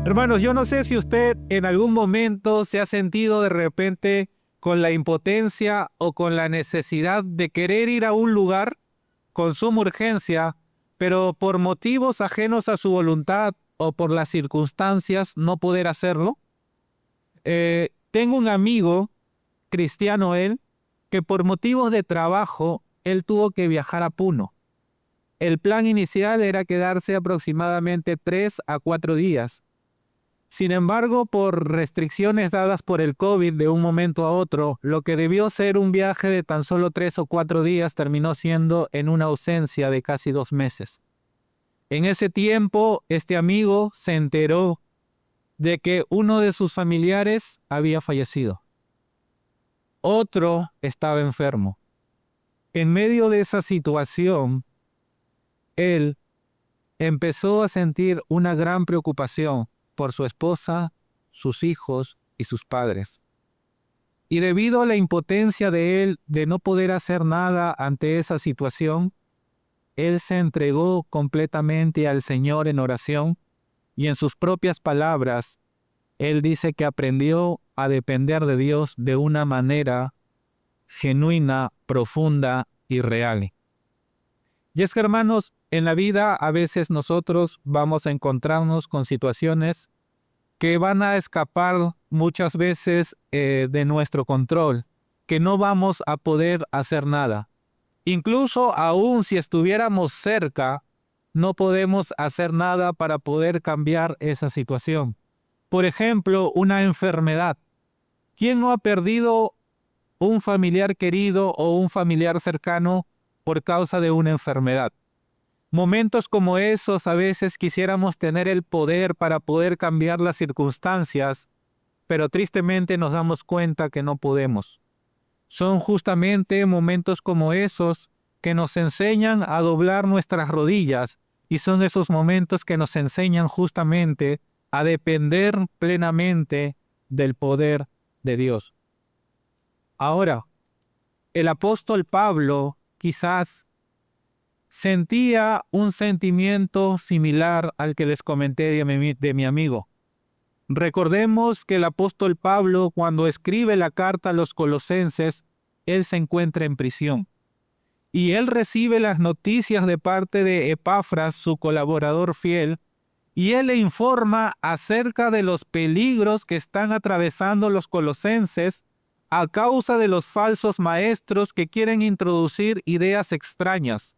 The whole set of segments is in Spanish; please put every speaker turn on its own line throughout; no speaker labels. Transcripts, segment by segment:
Hermanos, yo no sé si usted en algún momento se ha sentido de repente con la impotencia o con la necesidad de querer ir a un lugar con suma urgencia, pero por motivos ajenos a su voluntad o por las circunstancias no poder hacerlo. Tengo un amigo, cristiano él, que por motivos de trabajo, él tuvo que viajar a Puno. El plan inicial era quedarse aproximadamente 3 a 4 días. Sin embargo, por restricciones dadas por el COVID de un momento a otro, lo que debió ser un viaje de tan solo 3 o 4 días terminó siendo en una ausencia de casi 2 meses. En ese tiempo, este amigo se enteró de que uno de sus familiares había fallecido. Otro estaba enfermo. En medio de esa situación, él empezó a sentir una gran preocupación por su esposa, sus hijos y sus padres. Y debido a la impotencia de él de no poder hacer nada ante esa situación, él se entregó completamente al Señor en oración y en sus propias palabras, él dice que aprendió a depender de Dios de una manera genuina, profunda y real. Y es que, hermanos, en la vida a veces nosotros vamos a encontrarnos con situaciones que van a escapar muchas veces de nuestro control, que no vamos a poder hacer nada. Incluso aún si estuviéramos cerca, no podemos hacer nada para poder cambiar esa situación. Por ejemplo, una enfermedad. ¿Quién no ha perdido un familiar querido o un familiar cercano por causa de una enfermedad? Momentos como esos a veces quisiéramos tener el poder para poder cambiar las circunstancias, pero tristemente nos damos cuenta que no podemos. Son justamente momentos como esos que nos enseñan a doblar nuestras rodillas y son esos momentos que nos enseñan justamente a depender plenamente del poder de Dios. Ahora, el apóstol Pablo quizás sentía un sentimiento similar al que les comenté de mi amigo. Recordemos que el apóstol Pablo, cuando escribe la carta a los colosenses, él se encuentra en prisión. Y él recibe las noticias de parte de Epafras, su colaborador fiel, y él le informa acerca de los peligros que están atravesando los colosenses a causa de los falsos maestros que quieren introducir ideas extrañas.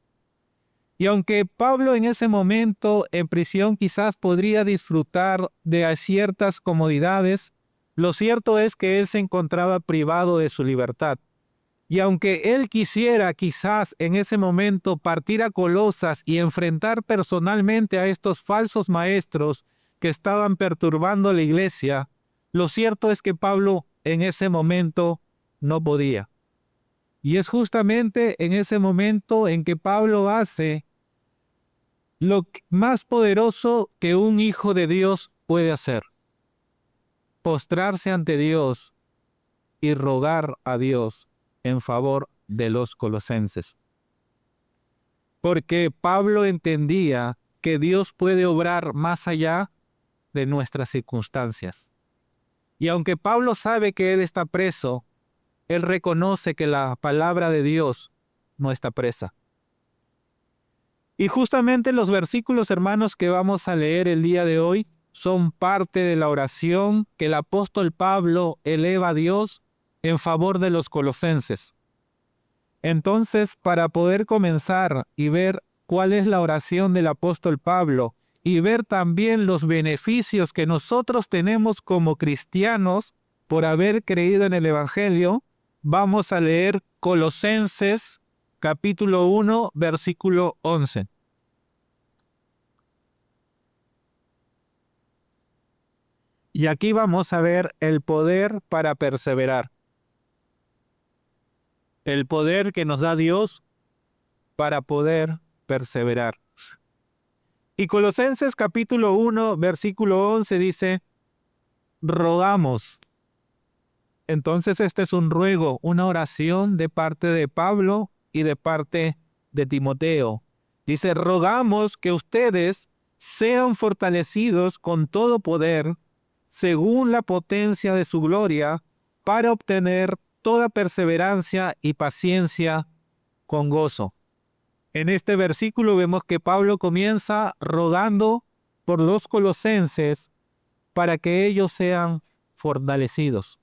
Y aunque Pablo en ese momento en prisión quizás podría disfrutar de ciertas comodidades, lo cierto es que él se encontraba privado de su libertad. Y aunque él quisiera quizás en ese momento partir a Colosas y enfrentar personalmente a estos falsos maestros que estaban perturbando la iglesia, lo cierto es que Pablo en ese momento no podía. Y es justamente en ese momento en que Pablo hace lo más poderoso que un hijo de Dios puede hacer: postrarse ante Dios y rogar a Dios en favor de los colosenses. Porque Pablo entendía que Dios puede obrar más allá de nuestras circunstancias. Y aunque Pablo sabe que él está preso, él reconoce que la palabra de Dios no está presa. Y justamente los versículos, hermanos, que vamos a leer el día de hoy son parte de la oración que el apóstol Pablo eleva a Dios en favor de los colosenses. Entonces, para poder comenzar y ver cuál es la oración del apóstol Pablo y ver también los beneficios que nosotros tenemos como cristianos por haber creído en el Evangelio, vamos a leer Colosenses capítulo 1, versículo 11. Y aquí vamos a ver el poder para perseverar. El poder que nos da Dios para poder perseverar. Y Colosenses capítulo 1, versículo 11 dice: rogamos. Entonces este es un ruego, una oración de parte de Pablo y de parte de Timoteo. Dice: rogamos que ustedes sean fortalecidos con todo poder, según la potencia de su gloria, para obtener toda perseverancia y paciencia con gozo. En este versículo vemos que Pablo comienza rogando por los colosenses para que ellos sean fortalecidos.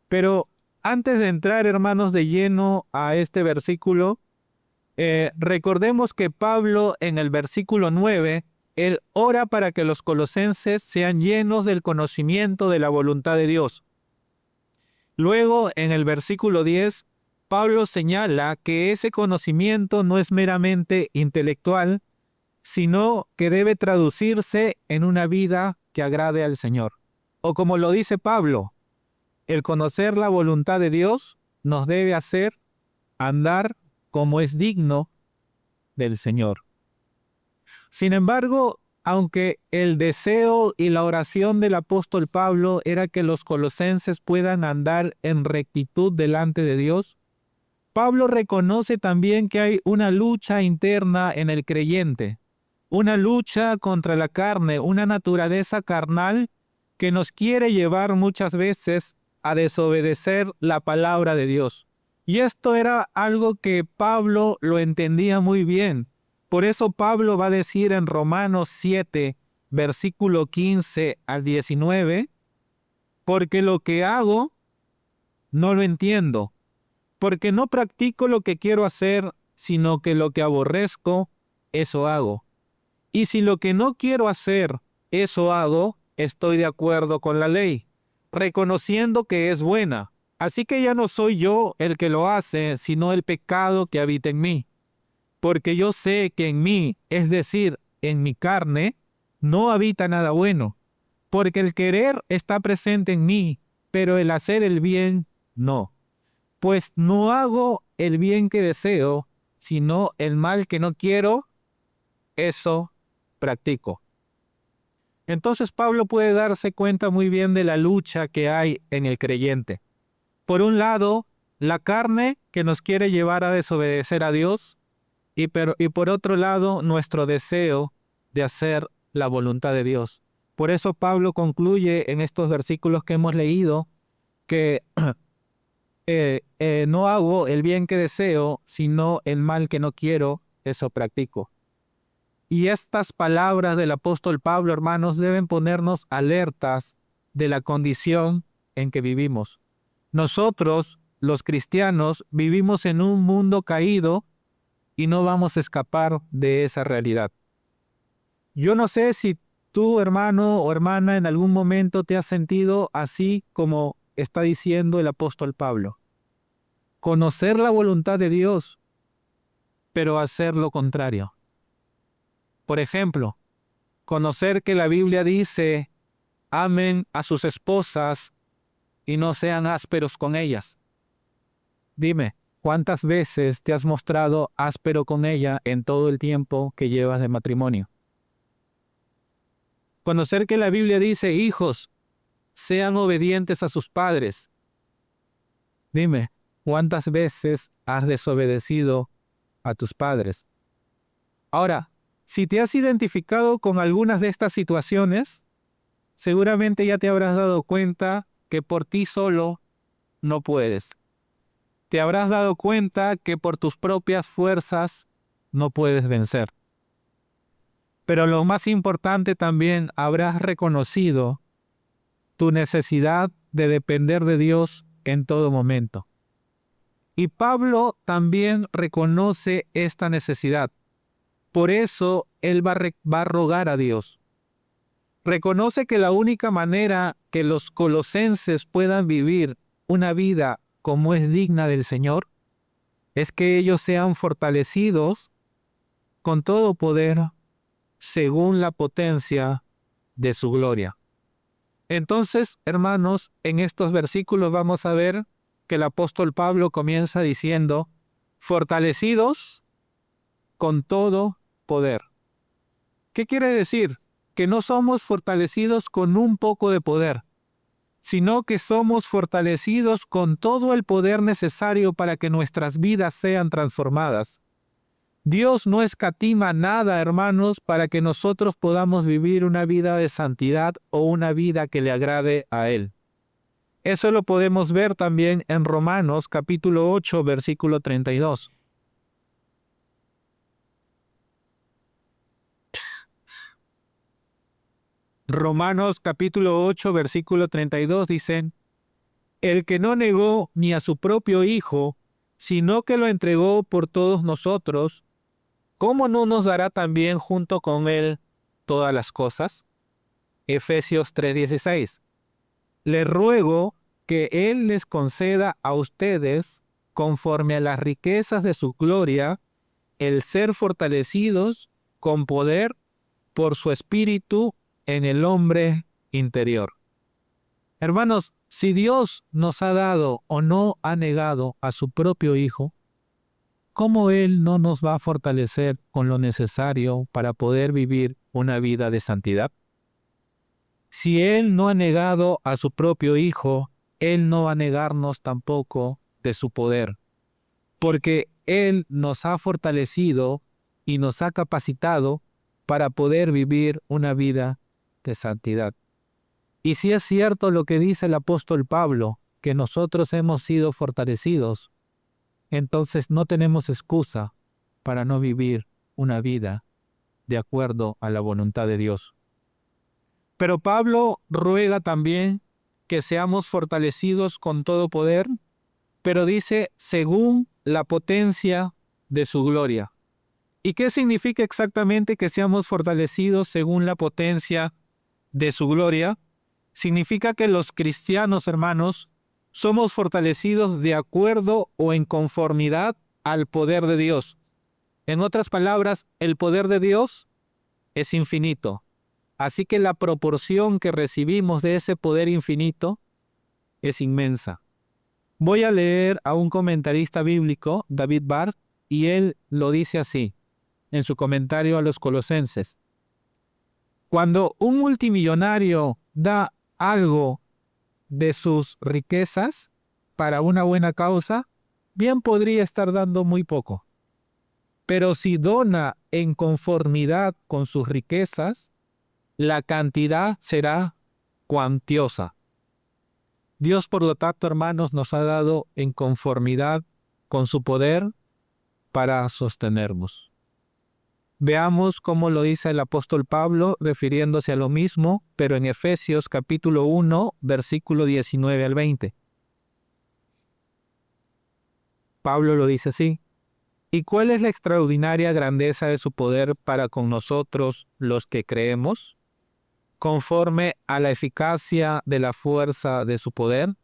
Pero antes de entrar, hermanos, de lleno a este versículo, recordemos que Pablo en el versículo 9, él ora para que los colosenses sean llenos del conocimiento de la voluntad de Dios. Luego, en el versículo 10, Pablo señala que ese conocimiento no es meramente intelectual, sino que debe traducirse en una vida que agrade al Señor. O como lo dice Pablo, el conocer la voluntad de Dios nos debe hacer andar como es digno del Señor. Sin embargo, aunque el deseo y la oración del apóstol Pablo era que los colosenses puedan andar en rectitud delante de Dios, Pablo reconoce también que hay una lucha interna en el creyente, una lucha contra la carne, una naturaleza carnal que nos quiere llevar muchas veces a desobedecer la palabra de Dios. Y esto era algo que Pablo lo entendía muy bien. Por eso Pablo va a decir en Romanos 7, versículo 15 al 19, porque lo que hago no lo entiendo, porque no practico lo que quiero hacer, sino que lo que aborrezco, eso hago. Y si lo que no quiero hacer, eso hago, estoy de acuerdo con la ley, reconociendo que es buena. Así que ya no soy yo el que lo hace, sino el pecado que habita en mí. Porque yo sé que en mí, es decir, en mi carne, no habita nada bueno. Porque el querer está presente en mí, pero el hacer el bien, no. Pues no hago el bien que deseo, sino el mal que no quiero, eso practico. Entonces Pablo puede darse cuenta muy bien de la lucha que hay en el creyente. Por un lado, la carne que nos quiere llevar a desobedecer a Dios, y por otro lado, nuestro deseo de hacer la voluntad de Dios. Por eso Pablo concluye en estos versículos que hemos leído que no hago el bien que deseo, sino el mal que no quiero, eso practico. Y estas palabras del apóstol Pablo, hermanos, deben ponernos alertas de la condición en que vivimos. Nosotros, los cristianos, vivimos en un mundo caído y no vamos a escapar de esa realidad. Yo no sé si tú, hermano o hermana, en algún momento te has sentido así como está diciendo el apóstol Pablo. Conocer la voluntad de Dios, pero hacer lo contrario. Por ejemplo, conocer que la Biblia dice, amen a sus esposas y no sean ásperos con ellas. Dime, ¿cuántas veces te has mostrado áspero con ella en todo el tiempo que llevas de matrimonio? Conocer que la Biblia dice, hijos, sean obedientes a sus padres. Dime, ¿cuántas veces has desobedecido a tus padres? Ahora, si te has identificado con algunas de estas situaciones, seguramente ya te habrás dado cuenta que por ti solo no puedes. Te habrás dado cuenta que por tus propias fuerzas no puedes vencer. Pero lo más importante también, habrás reconocido tu necesidad de depender de Dios en todo momento. Y Pablo también reconoce esta necesidad. Por eso él va a rogar a Dios. Reconoce que la única manera que los colosenses puedan vivir una vida como es digna del Señor es que ellos sean fortalecidos con todo poder según la potencia de su gloria. Entonces, hermanos, en estos versículos vamos a ver que el apóstol Pablo comienza diciendo, fortalecidos con todo poder. ¿Qué quiere decir? Que no somos fortalecidos con un poco de poder, sino que somos fortalecidos con todo el poder necesario para que nuestras vidas sean transformadas. Dios no escatima nada, hermanos, para que nosotros podamos vivir una vida de santidad o una vida que le agrade a Él. Eso lo podemos ver también en Romanos capítulo 8, versículo 32. Romanos capítulo 8, versículo 32 dicen: el que no negó ni a su propio Hijo, sino que lo entregó por todos nosotros, ¿cómo no nos dará también junto con Él todas las cosas? Efesios 3:16. Les ruego que Él les conceda a ustedes, conforme a las riquezas de su gloria, el ser fortalecidos con poder por su Espíritu en el hombre interior. Hermanos, si Dios nos ha dado o no ha negado a su propio Hijo, ¿cómo Él no nos va a fortalecer con lo necesario para poder vivir una vida de santidad? Si Él no ha negado a su propio Hijo, Él no va a negarnos tampoco de su poder, porque Él nos ha fortalecido y nos ha capacitado para poder vivir una vida de santidad. Y si es cierto lo que dice el apóstol Pablo, que nosotros hemos sido fortalecidos, entonces no tenemos excusa para no vivir una vida de acuerdo a la voluntad de Dios. Pero Pablo ruega también que seamos fortalecidos con todo poder, pero dice según la potencia de su gloria. ¿Y qué significa exactamente que seamos fortalecidos según la potencia de su gloria? Significa que los cristianos, hermanos, somos fortalecidos de acuerdo o en conformidad al poder de Dios. En otras palabras, el poder de Dios es infinito. Así que la proporción que recibimos de ese poder infinito es inmensa. Voy a leer a un comentarista bíblico, David Barth, y él lo dice así, en su comentario a los Colosenses. Cuando un multimillonario da algo de sus riquezas para una buena causa, bien podría estar dando muy poco. Pero si dona en conformidad con sus riquezas, la cantidad será cuantiosa. Dios, por lo tanto, hermanos, nos ha dado en conformidad con su poder para sostenernos. Veamos cómo lo dice el apóstol Pablo, refiriéndose a lo mismo, pero en Efesios capítulo 1, versículo 19 al 20. Pablo lo dice así: ¿y cuál es la extraordinaria grandeza de su poder para con nosotros los que creemos? Conforme a la eficacia de la fuerza de su poder,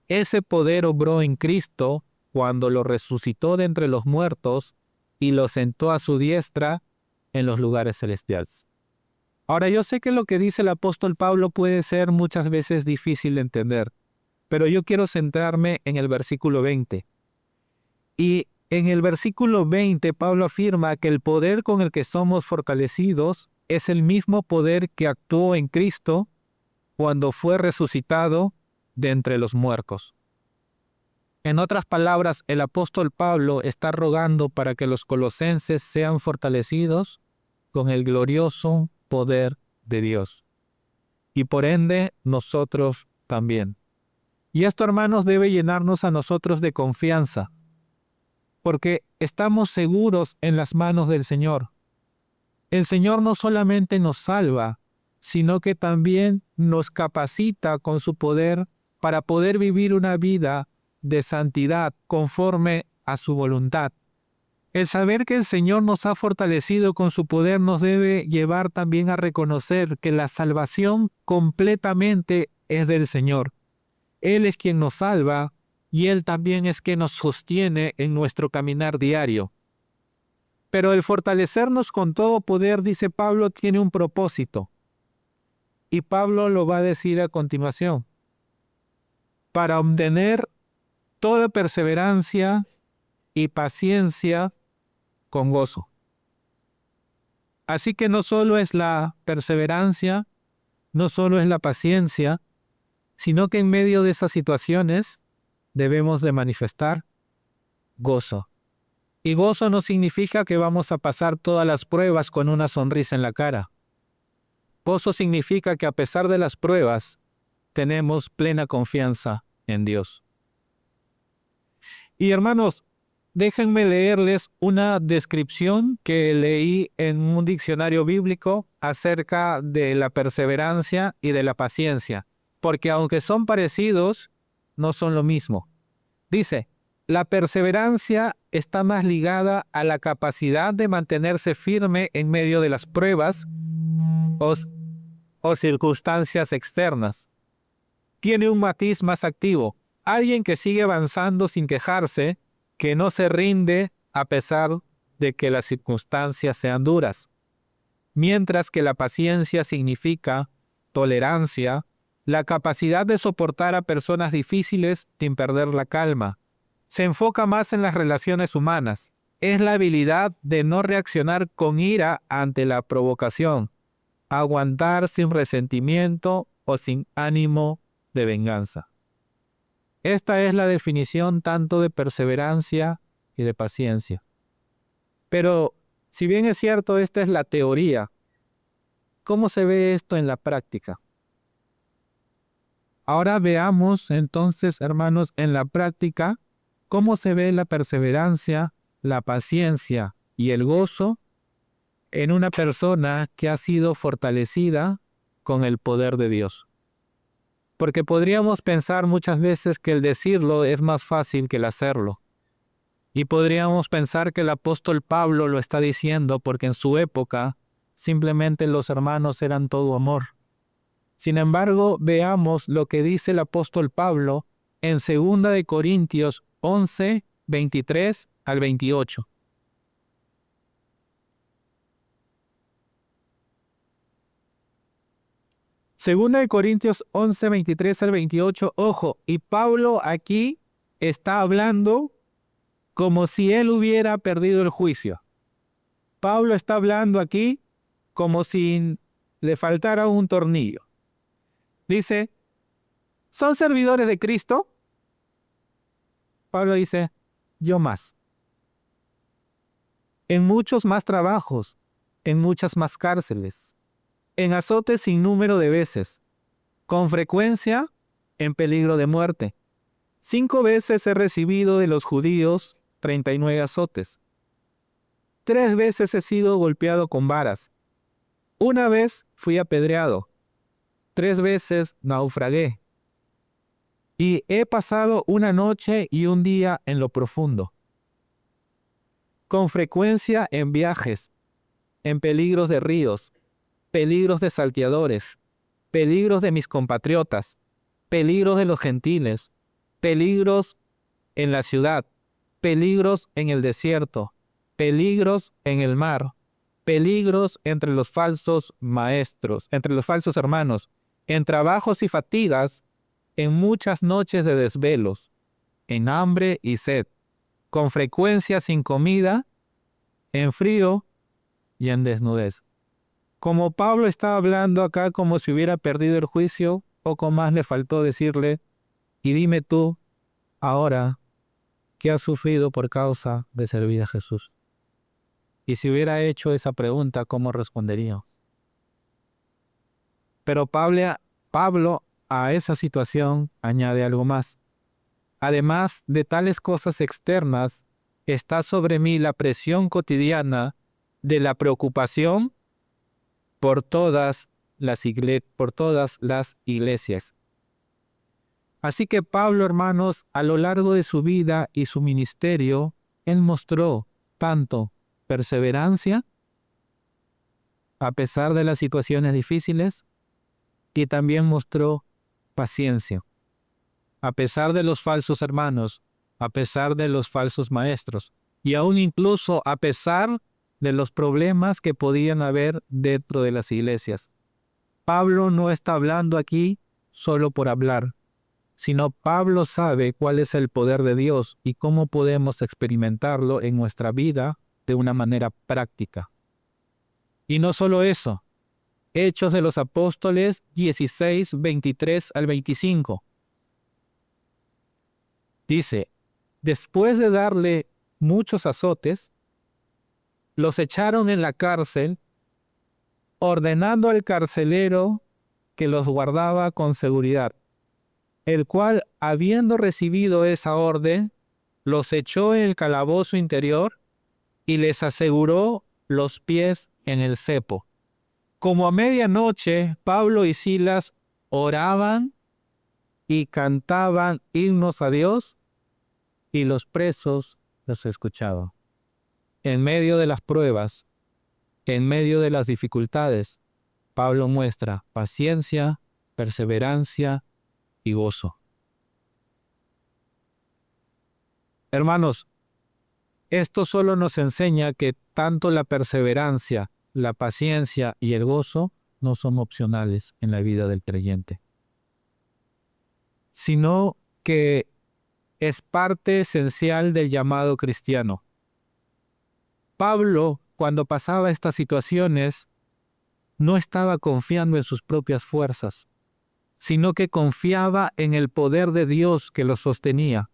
ese poder obró en Cristo cuando lo resucitó de entre los muertos y lo sentó a su diestra en los lugares celestiales. Ahora, yo sé que lo que dice el apóstol Pablo puede ser muchas veces difícil de entender, pero yo quiero centrarme en el versículo 20. Y en el versículo 20, Pablo afirma que el poder con el que somos fortalecidos es el mismo poder que actuó en Cristo cuando fue resucitado de entre los muertos. En otras palabras, el apóstol Pablo está rogando para que los colosenses sean fortalecidos con el glorioso poder de Dios. Y por ende, nosotros también. Y esto, hermanos, debe llenarnos a nosotros de confianza, porque estamos seguros en las manos del Señor. El Señor no solamente nos salva, sino que también nos capacita con su poder para poder vivir una vida de santidad conforme a su voluntad. El saber que el Señor nos ha fortalecido con su poder nos debe llevar también a reconocer que la salvación completamente es del Señor. Él es quien nos salva y Él también es quien nos sostiene en nuestro caminar diario. Pero el fortalecernos con todo poder, dice Pablo, tiene un propósito. Y Pablo lo va a decir a continuación: para obtener toda perseverancia y paciencia con gozo. Así que no solo es la perseverancia, no solo es la paciencia, sino que en medio de esas situaciones debemos de manifestar gozo. Y gozo no significa que vamos a pasar todas las pruebas con una sonrisa en la cara. Gozo significa que a pesar de las pruebas, tenemos plena confianza en Dios. Y hermanos, déjenme leerles una descripción que leí en un diccionario bíblico acerca de la perseverancia y de la paciencia, porque aunque son parecidos, no son lo mismo. Dice, la perseverancia está más ligada a la capacidad de mantenerse firme en medio de las pruebas o circunstancias externas. Tiene un matiz más activo, alguien que sigue avanzando sin quejarse, que no se rinde a pesar de que las circunstancias sean duras. Mientras que la paciencia significa tolerancia, la capacidad de soportar a personas difíciles sin perder la calma. Se enfoca más en las relaciones humanas. Es la habilidad de no reaccionar con ira ante la provocación, aguantar sin resentimiento o sin ánimo de venganza. Esta es la definición tanto de perseverancia y de paciencia. Pero, si bien es cierto, esta es la teoría, ¿cómo se ve esto en la práctica? Ahora veamos entonces, hermanos, en la práctica, cómo se ve la perseverancia, la paciencia y el gozo en una persona que ha sido fortalecida con el poder de Dios. Porque podríamos pensar muchas veces que el decirlo es más fácil que el hacerlo. Y podríamos pensar que el apóstol Pablo lo está diciendo porque en su época simplemente los hermanos eran todo amor. Sin embargo, veamos lo que dice el apóstol Pablo en 2 de Corintios 11, 23 al 28. Segunda de Corintios 11, 23 al 28, ojo, y Pablo aquí está hablando como si él hubiera perdido el juicio. Pablo está hablando aquí como si le faltara un tornillo. Dice, ¿son servidores de Cristo? Pablo dice, yo más. En muchos más trabajos, en muchas más cárceles, en azotes sin número de veces, con frecuencia en peligro de muerte. 5 veces he recibido de los judíos 39 azotes. 3 veces he sido golpeado con varas. 1 vez fui apedreado. 3 veces naufragué. Y he pasado una noche y un día en lo profundo. Con frecuencia en viajes, en peligros de ríos, peligros de salteadores, peligros de mis compatriotas, peligros de los gentiles, peligros en la ciudad, peligros en el desierto, peligros en el mar, peligros entre los falsos maestros, entre los falsos hermanos, en trabajos y fatigas, en muchas noches de desvelos, en hambre y sed, con frecuencia sin comida, en frío y en desnudez. Como Pablo está hablando acá como si hubiera perdido el juicio, poco más le faltó decirle, y dime tú, ahora, ¿qué has sufrido por causa de servir a Jesús? Y si hubiera hecho esa pregunta, ¿cómo respondería? Pero Pablo a esa situación añade algo más. Además de tales cosas externas, está sobre mí la presión cotidiana de la preocupación por todas las iglesias. Así que Pablo, hermanos, a lo largo de su vida y su ministerio, él mostró tanto perseverancia a pesar de las situaciones difíciles y también mostró paciencia. A pesar de los falsos hermanos, a pesar de los falsos maestros y aún incluso a pesar de los problemas que podían haber dentro de las iglesias. Pablo no está hablando aquí solo por hablar, sino Pablo sabe cuál es el poder de Dios y cómo podemos experimentarlo en nuestra vida de una manera práctica. Y no solo eso, Hechos de los Apóstoles 16, 23 al 25. Dice, después de darle muchos azotes, los echaron en la cárcel, ordenando al carcelero que los guardaba con seguridad, el cual, habiendo recibido esa orden, los echó en el calabozo interior y les aseguró los pies en el cepo. Como a medianoche, Pablo y Silas oraban y cantaban himnos a Dios, y los presos los escuchaban. En medio de las pruebas, en medio de las dificultades, Pablo muestra paciencia, perseverancia y gozo. Hermanos, esto solo nos enseña que tanto la perseverancia, la paciencia y el gozo no son opcionales en la vida del creyente, sino que es parte esencial del llamado cristiano. Pablo, cuando pasaba estas situaciones, no estaba confiando en sus propias fuerzas, sino que confiaba en el poder de Dios que lo sostenía.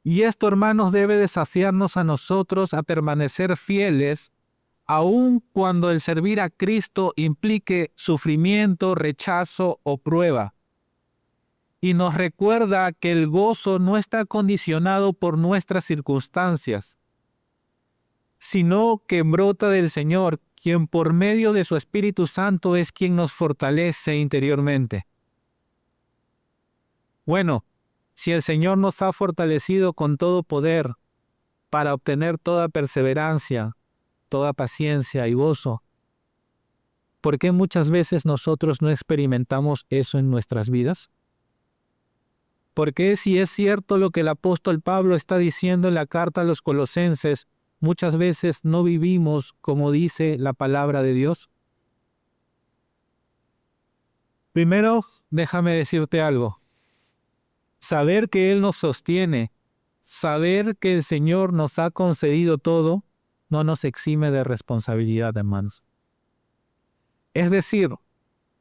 Y esto, hermanos, debe desafiarnos a nosotros a permanecer fieles, aun cuando el servir a Cristo implique sufrimiento, rechazo o prueba. Y nos recuerda que el gozo no está condicionado por nuestras circunstancias, sino que brota del Señor, quien por medio de su Espíritu Santo es quien nos fortalece interiormente. Bueno, si el Señor nos ha fortalecido con todo poder para obtener toda perseverancia, toda paciencia y gozo, ¿por qué muchas veces nosotros no experimentamos eso en nuestras vidas? ¿Por qué, si es cierto lo que el apóstol Pablo está diciendo en la carta a los Colosenses, muchas veces no vivimos como dice la palabra de Dios? Primero, déjame decirte algo. Saber que Él nos sostiene, saber que el Señor nos ha concedido todo, no nos exime de responsabilidad, hermanos. Es decir,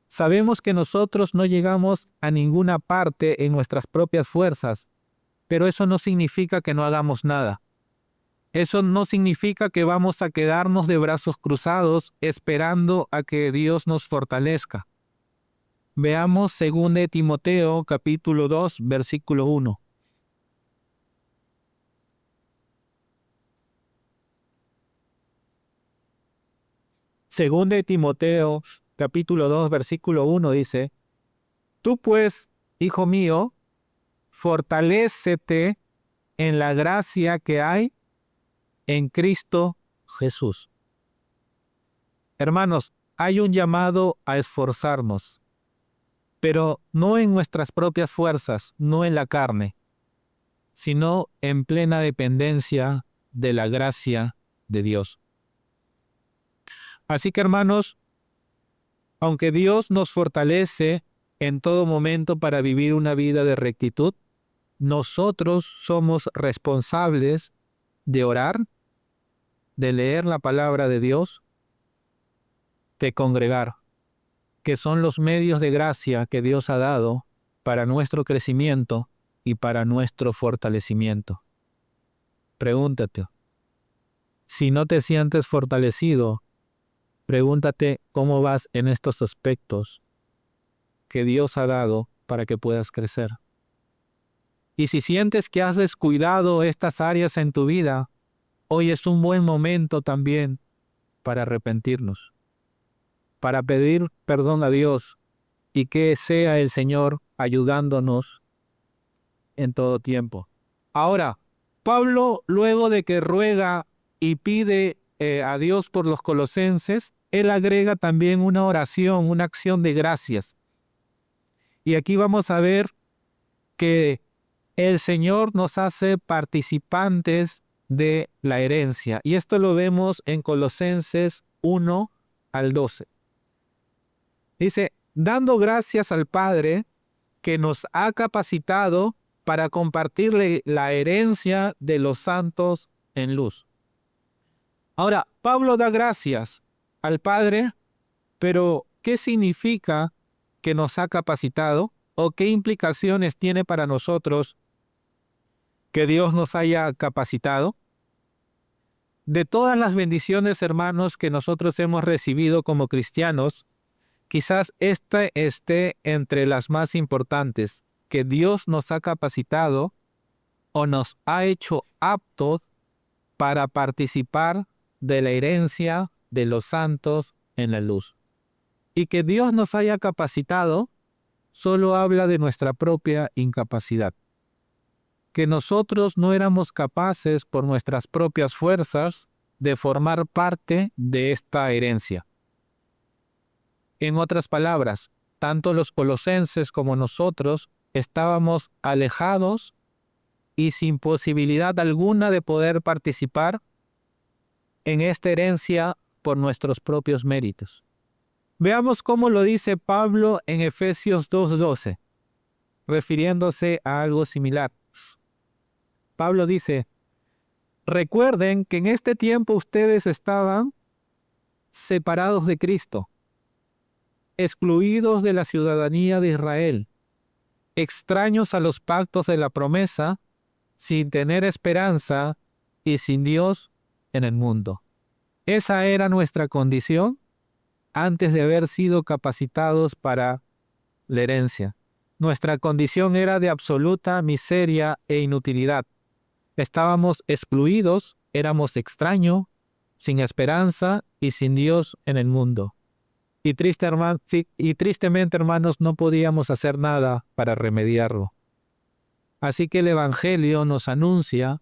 sabemos que nosotros no llegamos a ninguna parte en nuestras propias fuerzas, pero eso no significa que no hagamos nada. Eso no significa que vamos a quedarnos de brazos cruzados esperando a que Dios nos fortalezca. Veamos 2 de Timoteo, capítulo 2, versículo 1. Según de Timoteo, capítulo 2, versículo 1 dice: Tú pues, hijo mío, fortalécete en la gracia que hay en Cristo Jesús. Hermanos, hay un llamado a esforzarnos, pero no en nuestras propias fuerzas, no en la carne, sino en plena dependencia de la gracia de Dios. Así que, hermanos, aunque Dios nos fortalece en todo momento para vivir una vida de rectitud, nosotros somos responsables de orar, de leer la palabra de Dios, de congregar, que son los medios de gracia que Dios ha dado para nuestro crecimiento y para nuestro fortalecimiento. Pregúntate, si no te sientes fortalecido, pregúntate cómo vas en estos aspectos que Dios ha dado para que puedas crecer. Y si sientes que has descuidado estas áreas en tu vida, hoy es un buen momento también para arrepentirnos, para pedir perdón a Dios y que sea el Señor ayudándonos en todo tiempo. Ahora, Pablo, luego de que ruega y pide a Dios por los colosenses, él agrega también una oración, una acción de gracias. Y aquí vamos a ver que el Señor nos hace participantes de la herencia. Y esto lo vemos en Colosenses 1 al 12. Dice, dando gracias al Padre que nos ha capacitado para compartirle la herencia de los santos en luz. Ahora, Pablo da gracias al Padre, pero ¿qué significa que nos ha capacitado? ¿O qué implicaciones tiene para nosotros que Dios nos haya capacitado. De todas las bendiciones, hermanos, que nosotros hemos recibido como cristianos, quizás esta esté entre las más importantes, que Dios nos ha capacitado o nos ha hecho aptos para participar de la herencia de los santos en la luz. Y que Dios nos haya capacitado solo habla de nuestra propia incapacidad. Que nosotros no éramos capaces por nuestras propias fuerzas de formar parte de esta herencia. En otras palabras, tanto los colosenses como nosotros estábamos alejados y sin posibilidad alguna de poder participar en esta herencia por nuestros propios méritos. Veamos cómo lo dice Pablo en Efesios 2:12, refiriéndose a algo similar. Pablo dice: recuerden que en este tiempo ustedes estaban separados de Cristo, excluidos de la ciudadanía de Israel, extraños a los pactos de la promesa, sin tener esperanza y sin Dios en el mundo. Esa era nuestra condición antes de haber sido capacitados para la herencia. Nuestra condición era de absoluta miseria e inutilidad. Estábamos excluidos, éramos extraños, sin esperanza y sin Dios en el mundo. Y tristemente, hermanos, no podíamos hacer nada para remediarlo. Así que el Evangelio nos anuncia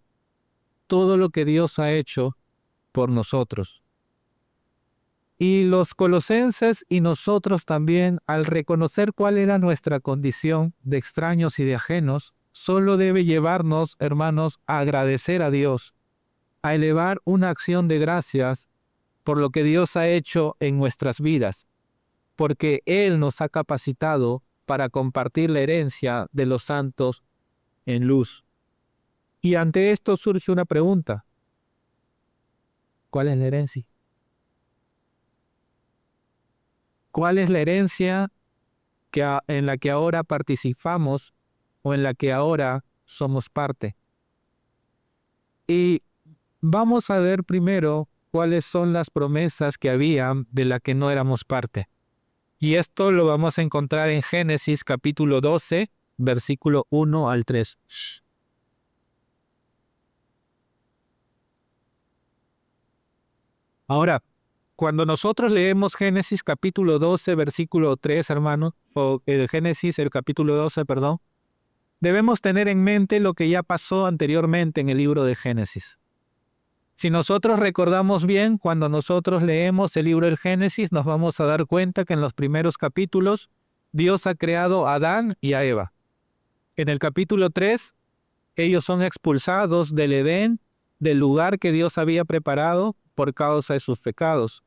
todo lo que Dios ha hecho por nosotros. Y los colosenses y nosotros también, al reconocer cuál era nuestra condición de extraños y de ajenos, solo debe llevarnos, hermanos, a agradecer a Dios, a elevar una acción de gracias por lo que Dios ha hecho en nuestras vidas, porque Él nos ha capacitado para compartir la herencia de los santos en luz. Y ante esto surge una pregunta: ¿cuál es la herencia? ¿Cuál es la herencia en la que ahora participamos o en la que ahora somos parte? Y vamos a ver primero cuáles son las promesas que había de la que no éramos parte. Y esto lo vamos a encontrar en Génesis capítulo 12, versículo 1 al 3. Ahora, cuando nosotros leemos Génesis capítulo 12, versículo 3, hermano, o Génesis, el capítulo 12, perdón, debemos tener en mente lo que ya pasó anteriormente en el libro de Génesis. Si nosotros recordamos bien, cuando nosotros leemos el libro del Génesis, nos vamos a dar cuenta que en los primeros capítulos Dios ha creado a Adán y a Eva. En el capítulo 3, ellos son expulsados del Edén, del lugar que Dios había preparado por causa de sus pecados.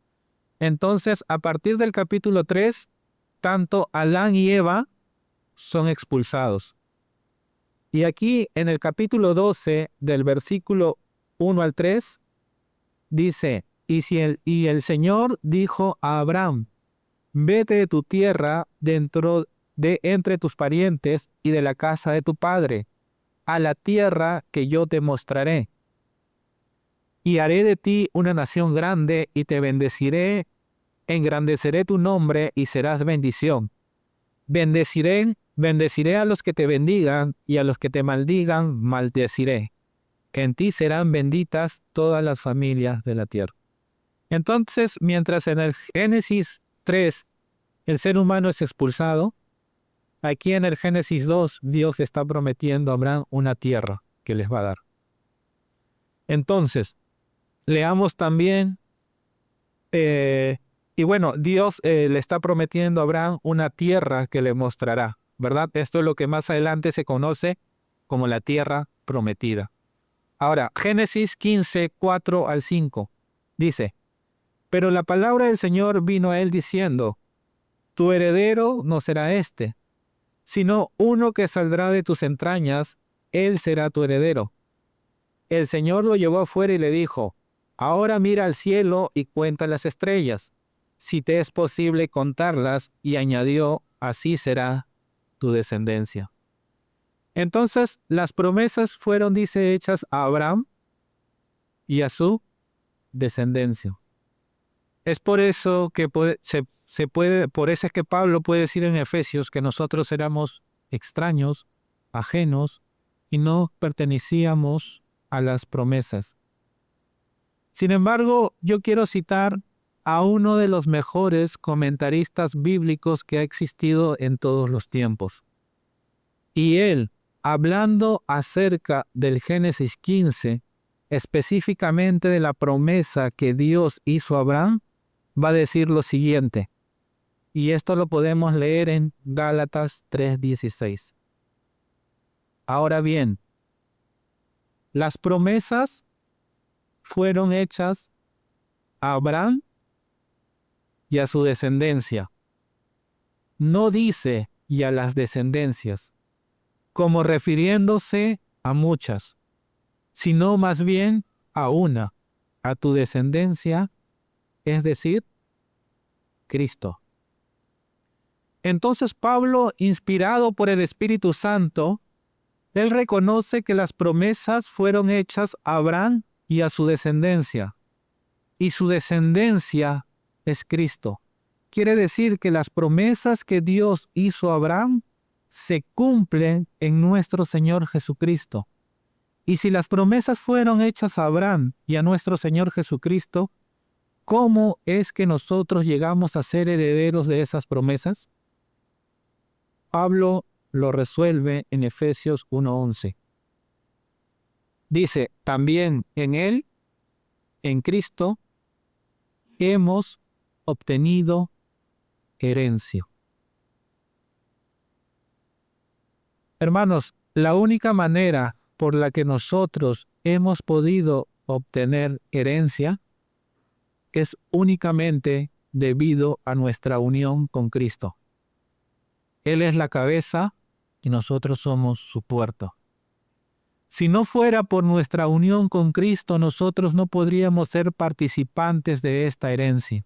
Entonces, a partir del capítulo 3, tanto Adán y Eva son expulsados. Y aquí, en el capítulo 12, del versículo 1 al 3, dice: y el Señor dijo a Abraham: vete de tu tierra, entre tus parientes y de la casa de tu padre, a la tierra que yo te mostraré. Y haré de ti una nación grande y te bendeciré, engrandeceré tu nombre y serás bendición. Bendeciré a los que te bendigan y a los que te maldigan maldeciré. En ti serán benditas todas las familias de la tierra. Entonces, mientras en el Génesis 3 el ser humano es expulsado, aquí en el Génesis 2 Dios está prometiendo a Abraham una tierra que les va a dar. Entonces, leamos también, Dios le está prometiendo a Abraham una tierra que le mostrará, ¿verdad? Esto es lo que más adelante se conoce como la tierra prometida. Ahora, Génesis 15, 4 al 5, dice: pero la palabra del Señor vino a él diciendo: tu heredero no será este, sino uno que saldrá de tus entrañas, él será tu heredero. El Señor lo llevó afuera y le dijo: ahora mira al cielo y cuenta las estrellas, si te es posible contarlas, y añadió: así será tu descendencia. Entonces, las promesas fueron, dice, hechas a Abraham y a su descendencia. Es por eso que por eso es que Pablo puede decir en Efesios que nosotros éramos extraños, ajenos, y no pertenecíamos a las promesas. Sin embargo, yo quiero citar a uno de los mejores comentaristas bíblicos que ha existido en todos los tiempos. Y él, hablando acerca del Génesis 15, específicamente de la promesa que Dios hizo a Abraham, va a decir lo siguiente, y esto lo podemos leer en Gálatas 3:16. Ahora bien, las promesas fueron hechas a Abraham y a su descendencia. No dice y a las descendencias, como refiriéndose a muchas, sino más bien a una, a tu descendencia, es decir, Cristo. Entonces Pablo, inspirado por el Espíritu Santo, él reconoce que las promesas fueron hechas a Abraham y a su descendencia, y su descendencia es Cristo. Quiere decir que las promesas que Dios hizo a Abraham se cumplen en nuestro Señor Jesucristo. Y si las promesas fueron hechas a Abraham y a nuestro Señor Jesucristo, ¿cómo es que nosotros llegamos a ser herederos de esas promesas? Pablo lo resuelve en Efesios 1:11. Dice, también en Él, en Cristo, hemos obtenido herencia. Hermanos, la única manera por la que nosotros hemos podido obtener herencia es únicamente debido a nuestra unión con Cristo. Él es la cabeza y nosotros somos su puerto. Si no fuera por nuestra unión con Cristo, nosotros no podríamos ser participantes de esta herencia.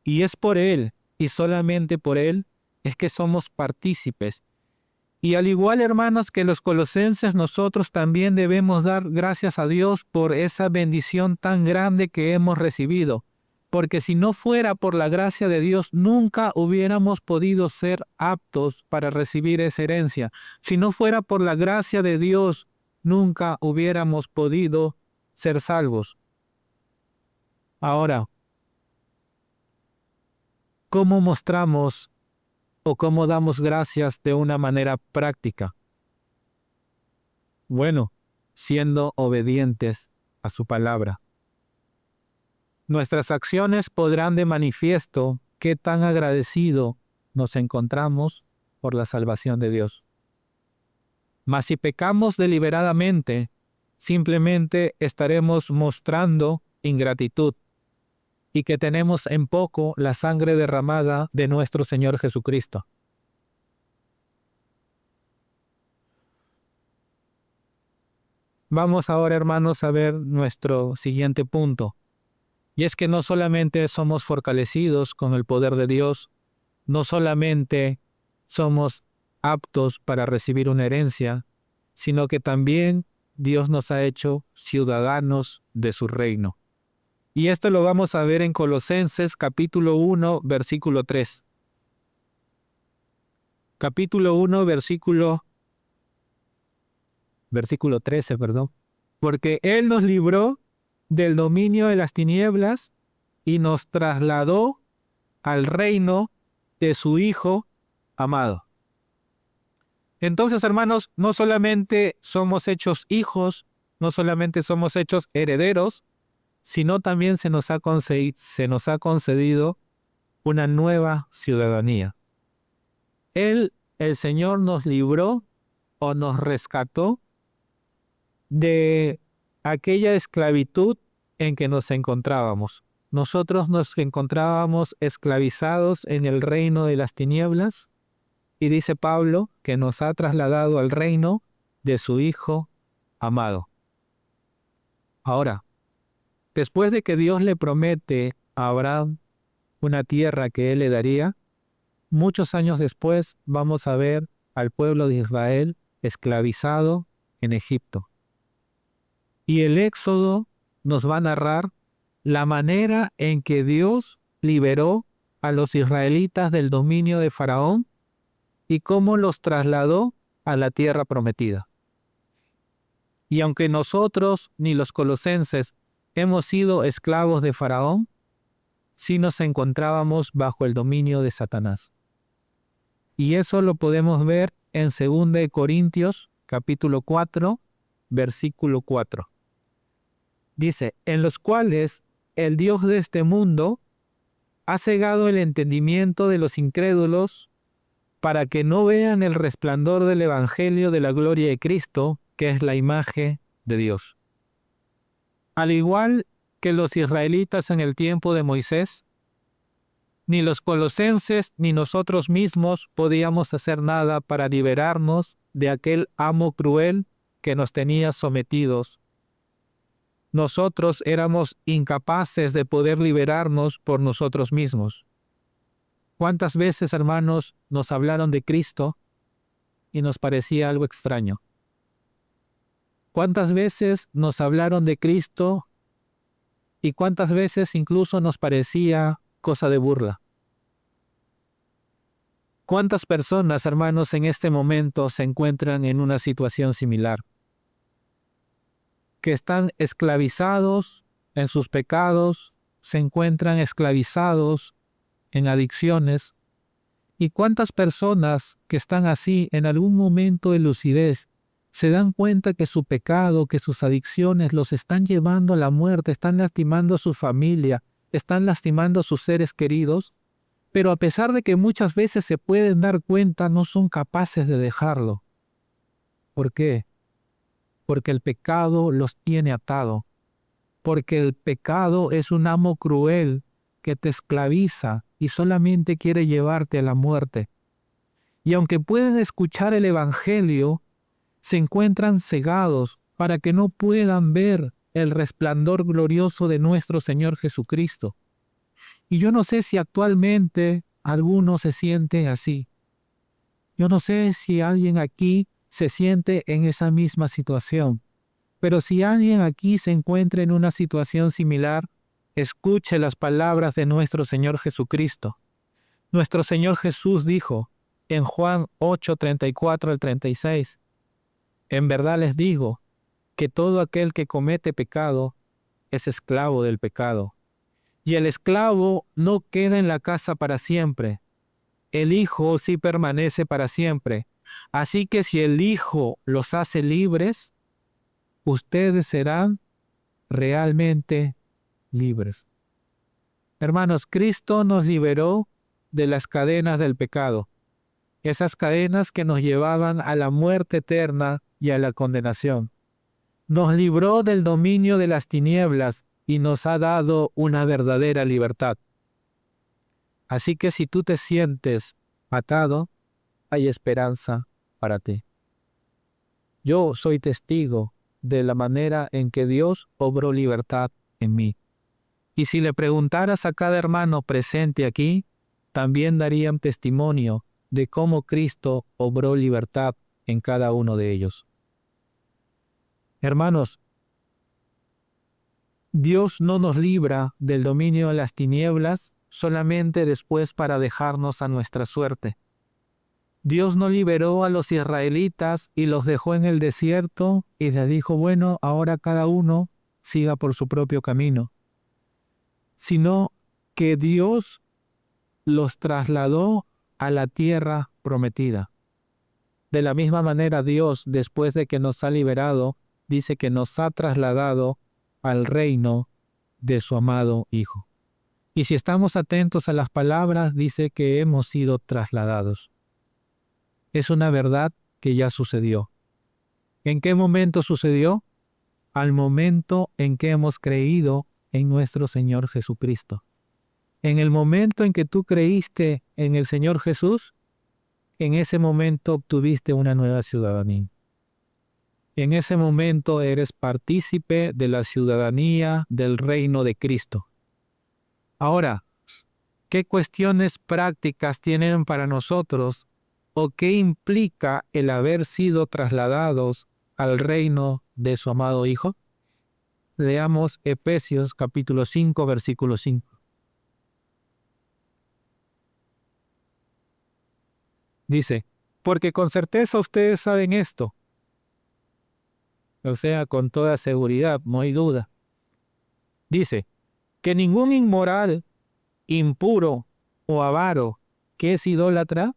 Y es por Él, y solamente por Él, es que somos partícipes. Y al igual, hermanos, que los colosenses, nosotros también debemos dar gracias a Dios por esa bendición tan grande que hemos recibido. Porque si no fuera por la gracia de Dios, nunca hubiéramos podido ser aptos para recibir esa herencia. Si no fuera por la gracia de Dios, nunca hubiéramos podido ser salvos. Ahora, ¿cómo mostramos o cómo damos gracias de una manera práctica? Bueno, siendo obedientes a su palabra. Nuestras acciones podrán de manifiesto qué tan agradecido nos encontramos por la salvación de Dios. Mas si pecamos deliberadamente, simplemente estaremos mostrando ingratitud y que tenemos en poco la sangre derramada de nuestro Señor Jesucristo. Vamos ahora, hermanos, a ver nuestro siguiente punto. Y es que no solamente somos fortalecidos con el poder de Dios, no solamente somos aptos para recibir una herencia, sino que también Dios nos ha hecho ciudadanos de su reino. Y esto lo vamos a ver en Colosenses capítulo 1, versículo 3. Capítulo 1, versículo 13, perdón. Porque Él nos libró del dominio de las tinieblas y nos trasladó al reino de su Hijo amado. Entonces, hermanos, no solamente somos hechos hijos, no solamente somos hechos herederos, sino también se nos ha concedido una nueva ciudadanía. El Señor nos libró o nos rescató de aquella esclavitud en que nos encontrábamos. Nosotros nos encontrábamos esclavizados en el reino de las tinieblas y dice Pablo que nos ha trasladado al reino de su Hijo amado. Ahora, después de que Dios le promete a Abraham una tierra que él le daría, muchos años después vamos a ver al pueblo de Israel esclavizado en Egipto. Y el Éxodo nos va a narrar la manera en que Dios liberó a los israelitas del dominio de Faraón y cómo los trasladó a la tierra prometida. Y aunque nosotros ni los colosenses hemos sido esclavos de Faraón, sí nos encontrábamos bajo el dominio de Satanás. Y eso lo podemos ver en 2 Corintios capítulo 4, versículo 4. Dice, en los cuales el Dios de este mundo ha cegado el entendimiento de los incrédulos para que no vean el resplandor del Evangelio de la gloria de Cristo, que es la imagen de Dios. Al igual que los israelitas en el tiempo de Moisés, ni los colosenses ni nosotros mismos podíamos hacer nada para liberarnos de aquel amo cruel que nos tenía sometidos. Nosotros éramos incapaces de poder liberarnos por nosotros mismos. ¿Cuántas veces, hermanos, nos hablaron de Cristo y nos parecía algo extraño? ¿Cuántas veces nos hablaron de Cristo y cuántas veces incluso nos parecía cosa de burla? ¿Cuántas personas, hermanos, en este momento se encuentran en una situación similar? Que están esclavizados en sus pecados, se encuentran esclavizados en adicciones. ¿Y cuántas personas que están así en algún momento de lucidez se dan cuenta que su pecado, que sus adicciones los están llevando a la muerte, están lastimando a su familia, están lastimando a sus seres queridos? Pero a pesar de que muchas veces se pueden dar cuenta, no son capaces de dejarlo. ¿Por qué? Porque el pecado los tiene atado. Porque el pecado es un amo cruel que te esclaviza y solamente quiere llevarte a la muerte. Y aunque pueden escuchar el Evangelio, se encuentran cegados para que no puedan ver el resplandor glorioso de nuestro Señor Jesucristo. Y yo no sé si actualmente alguno se siente así. Yo no sé si alguien aquí se siente en esa misma situación. Pero si alguien aquí se encuentra en una situación similar, escuche las palabras de nuestro Señor Jesucristo. Nuestro Señor Jesús dijo en Juan 8:34 al 36, en verdad les digo que todo aquel que comete pecado es esclavo del pecado. Y el esclavo no queda en la casa para siempre. El Hijo sí permanece para siempre. Así que si el Hijo los hace libres, ustedes serán realmente libres. Hermanos, Cristo nos liberó de las cadenas del pecado, esas cadenas que nos llevaban a la muerte eterna y a la condenación. Nos libró del dominio de las tinieblas y nos ha dado una verdadera libertad. Así que si tú te sientes atado, hay esperanza para ti. Yo soy testigo de la manera en que Dios obró libertad en mí. Y si le preguntaras a cada hermano presente aquí, también darían testimonio de cómo Cristo obró libertad en cada uno de ellos. Hermanos, Dios no nos libra del dominio de las tinieblas solamente después para dejarnos a nuestra suerte. Dios no liberó a los israelitas y los dejó en el desierto y les dijo, bueno, ahora cada uno siga por su propio camino, sino que Dios los trasladó a la tierra prometida. De la misma manera, Dios, después de que nos ha liberado, dice que nos ha trasladado al reino de su amado Hijo. Y si estamos atentos a las palabras, dice que hemos sido trasladados. Es una verdad que ya sucedió. ¿En qué momento sucedió? Al momento en que hemos creído en nuestro Señor Jesucristo. En el momento en que tú creíste en el Señor Jesús, en ese momento obtuviste una nueva ciudadanía. En ese momento eres partícipe de la ciudadanía del reino de Cristo. Ahora, ¿qué cuestiones prácticas tienen para nosotros o qué implica el haber sido trasladados al reino de su amado Hijo? Leamos Efesios capítulo 5, versículo 5. Dice, porque con certeza ustedes saben esto, o sea, con toda seguridad, no hay duda. Dice, que ningún inmoral, impuro o avaro que es idólatra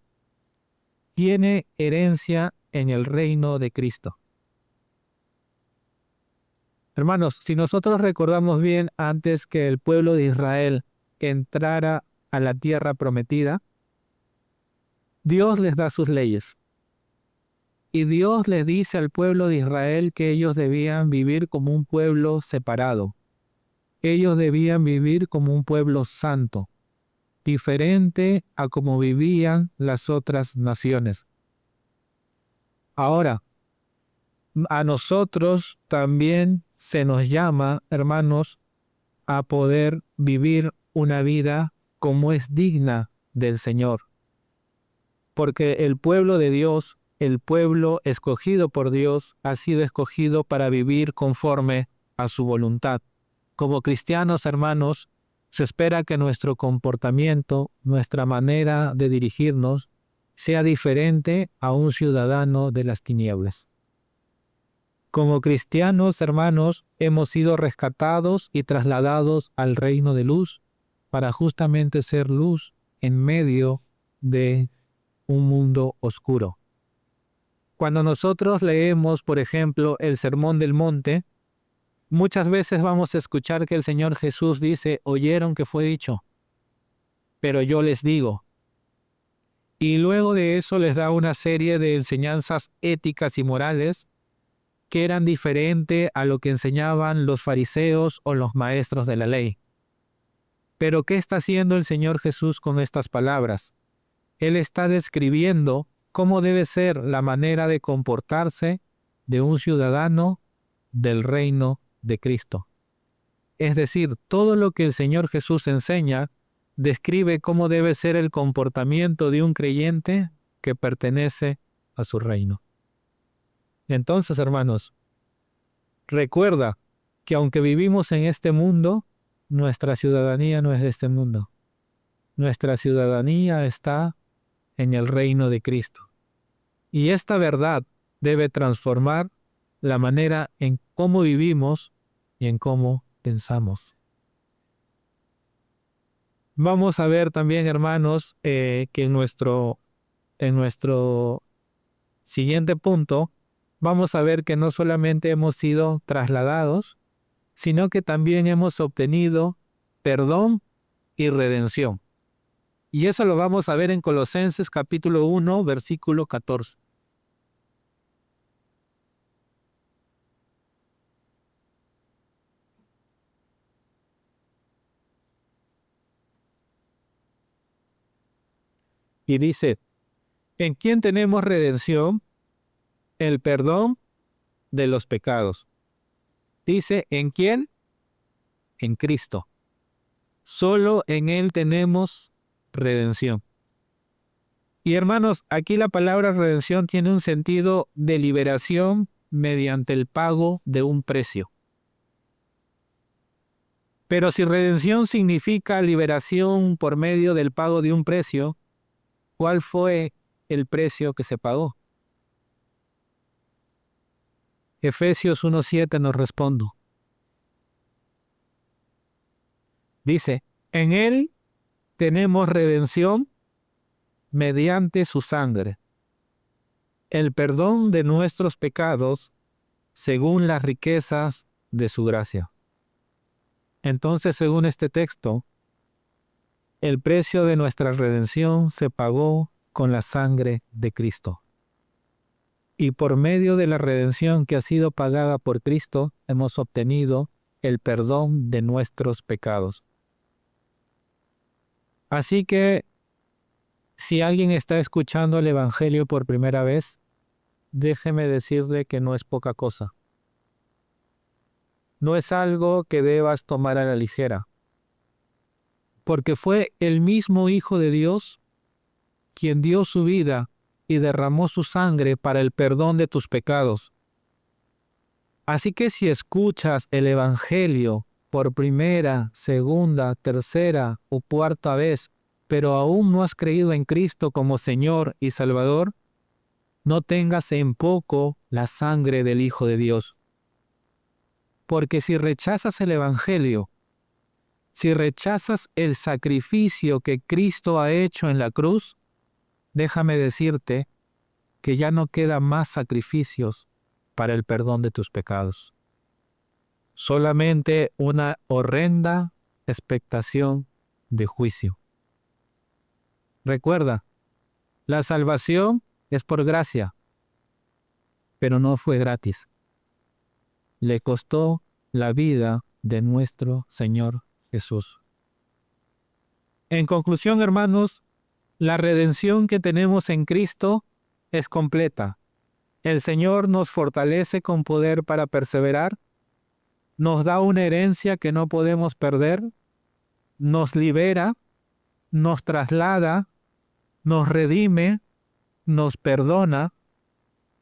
tiene herencia en el reino de Cristo. Hermanos, si nosotros recordamos bien, antes que el pueblo de Israel entrara a la tierra prometida, Dios les da sus leyes. Y Dios les dice al pueblo de Israel que ellos debían vivir como un pueblo separado. Ellos debían vivir como un pueblo santo, diferente a como vivían las otras naciones. Ahora, a nosotros también se nos llama, hermanos, a poder vivir una vida como es digna del Señor. Porque el pueblo de Dios, el pueblo escogido por Dios, ha sido escogido para vivir conforme a su voluntad. Como cristianos, hermanos, se espera que nuestro comportamiento, nuestra manera de dirigirnos, sea diferente a un ciudadano de las tinieblas. Como cristianos, hermanos, hemos sido rescatados y trasladados al reino de luz para justamente ser luz en medio de un mundo oscuro. Cuando nosotros leemos, por ejemplo, el Sermón del Monte, muchas veces vamos a escuchar que el Señor Jesús dice, oyeron que fue dicho, pero yo les digo. Y luego de eso les da una serie de enseñanzas éticas y morales que eran diferentes a lo que enseñaban los fariseos o los maestros de la ley. Pero ¿qué está haciendo el Señor Jesús con estas palabras? Él está describiendo cómo debe ser la manera de comportarse de un ciudadano del reino de Cristo. Es decir, todo lo que el Señor Jesús enseña describe cómo debe ser el comportamiento de un creyente que pertenece a su reino. Entonces, hermanos, recuerda que aunque vivimos en este mundo, nuestra ciudadanía no es de este mundo. Nuestra ciudadanía está en el reino de Cristo. Y esta verdad debe transformar la manera en cómo vivimos y en cómo pensamos. Vamos a ver también, hermanos, que en nuestro siguiente punto, vamos a ver que no solamente hemos sido trasladados, sino que también hemos obtenido perdón y redención. Y eso lo vamos a ver en Colosenses capítulo 1, versículo 14. Y dice, ¿en quién tenemos redención? El perdón de los pecados. Dice, ¿en quién? En Cristo. Solo en Él tenemos redención. Y hermanos, aquí la palabra redención tiene un sentido de liberación mediante el pago de un precio. Pero si redención significa liberación por medio del pago de un precio, ¿cuál fue el precio que se pagó? Efesios 1:7 nos responde. Dice, en Él tenemos redención mediante su sangre, el perdón de nuestros pecados según las riquezas de su gracia. Entonces, según este texto, el precio de nuestra redención se pagó con la sangre de Cristo. Y por medio de la redención que ha sido pagada por Cristo, hemos obtenido el perdón de nuestros pecados. Así que, si alguien está escuchando el Evangelio por primera vez, déjeme decirle que no es poca cosa. No es algo que debas tomar a la ligera, porque fue el mismo Hijo de Dios quien dio su vida y derramó su sangre para el perdón de tus pecados. Así que si escuchas el Evangelio por primera, segunda, tercera o cuarta vez, pero aún no has creído en Cristo como Señor y Salvador, no tengas en poco la sangre del Hijo de Dios. Porque si rechazas el Evangelio, si rechazas el sacrificio que Cristo ha hecho en la cruz, déjame decirte que ya no quedan más sacrificios para el perdón de tus pecados. Solamente una horrenda expectación de juicio. Recuerda, la salvación es por gracia, pero no fue gratis. Le costó la vida de nuestro Señor Jesús. En conclusión, hermanos, la redención que tenemos en Cristo es completa. El Señor nos fortalece con poder para perseverar, nos da una herencia que no podemos perder, nos libera, nos traslada, nos redime, nos perdona,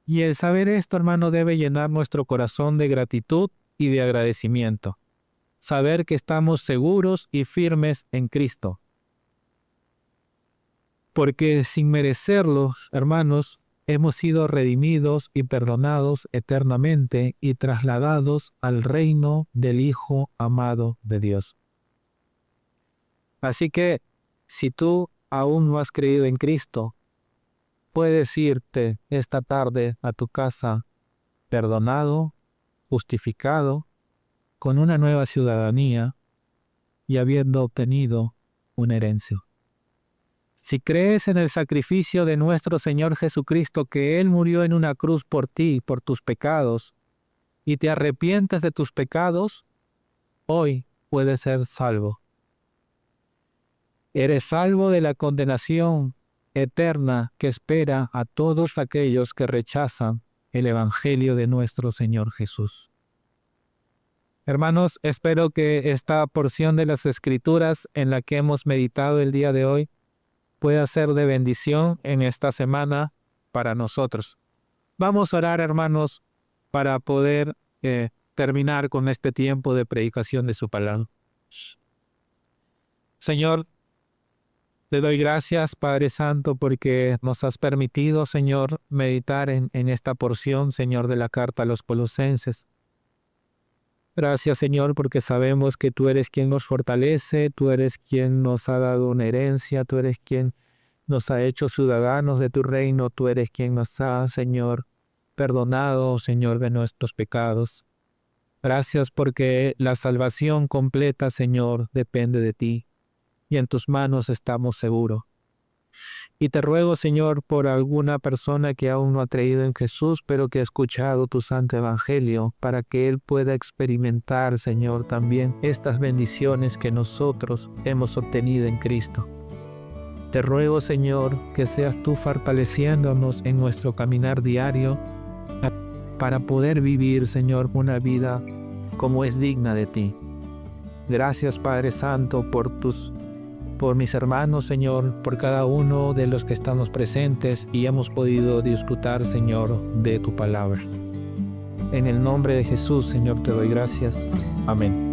y el saber esto, hermano, debe llenar nuestro corazón de gratitud y de agradecimiento. Saber que estamos seguros y firmes en Cristo. Porque sin merecerlo, hermanos, hemos sido redimidos y perdonados eternamente y trasladados al reino del Hijo amado de Dios. Así que, si tú aún no has creído en Cristo, puedes irte esta tarde a tu casa perdonado, justificado, con una nueva ciudadanía y habiendo obtenido una herencia. Si crees en el sacrificio de nuestro Señor Jesucristo, que Él murió en una cruz por ti, por tus pecados, y te arrepientes de tus pecados, hoy puedes ser salvo. Eres salvo de la condenación eterna que espera a todos aquellos que rechazan el Evangelio de nuestro Señor Jesús. Hermanos, espero que esta porción de las Escrituras en la que hemos meditado el día de hoy pueda ser de bendición en esta semana para nosotros. Vamos a orar, hermanos, para poder terminar con este tiempo de predicación de su palabra. Señor, te doy gracias, Padre Santo, porque nos has permitido, Señor, meditar en esta porción, Señor, de la carta a los Colosenses. Gracias, Señor, porque sabemos que tú eres quien nos fortalece, tú eres quien nos ha dado una herencia, tú eres quien nos ha hecho ciudadanos de tu reino, tú eres quien nos ha, Señor, perdonado, Señor, de nuestros pecados. Gracias porque la salvación completa, Señor, depende de ti, y en tus manos estamos seguros. Y te ruego, Señor, por alguna persona que aún no ha creído en Jesús, pero que ha escuchado tu santo evangelio, para que él pueda experimentar, Señor, también estas bendiciones que nosotros hemos obtenido en Cristo. Te ruego, Señor, que seas tú fortaleciéndonos en nuestro caminar diario para poder vivir, Señor, una vida como es digna de ti. Gracias, Padre Santo, por mis hermanos, Señor, por cada uno de los que estamos presentes y hemos podido disfrutar, Señor, de tu palabra. En el nombre de Jesús, Señor, te doy gracias. Amén.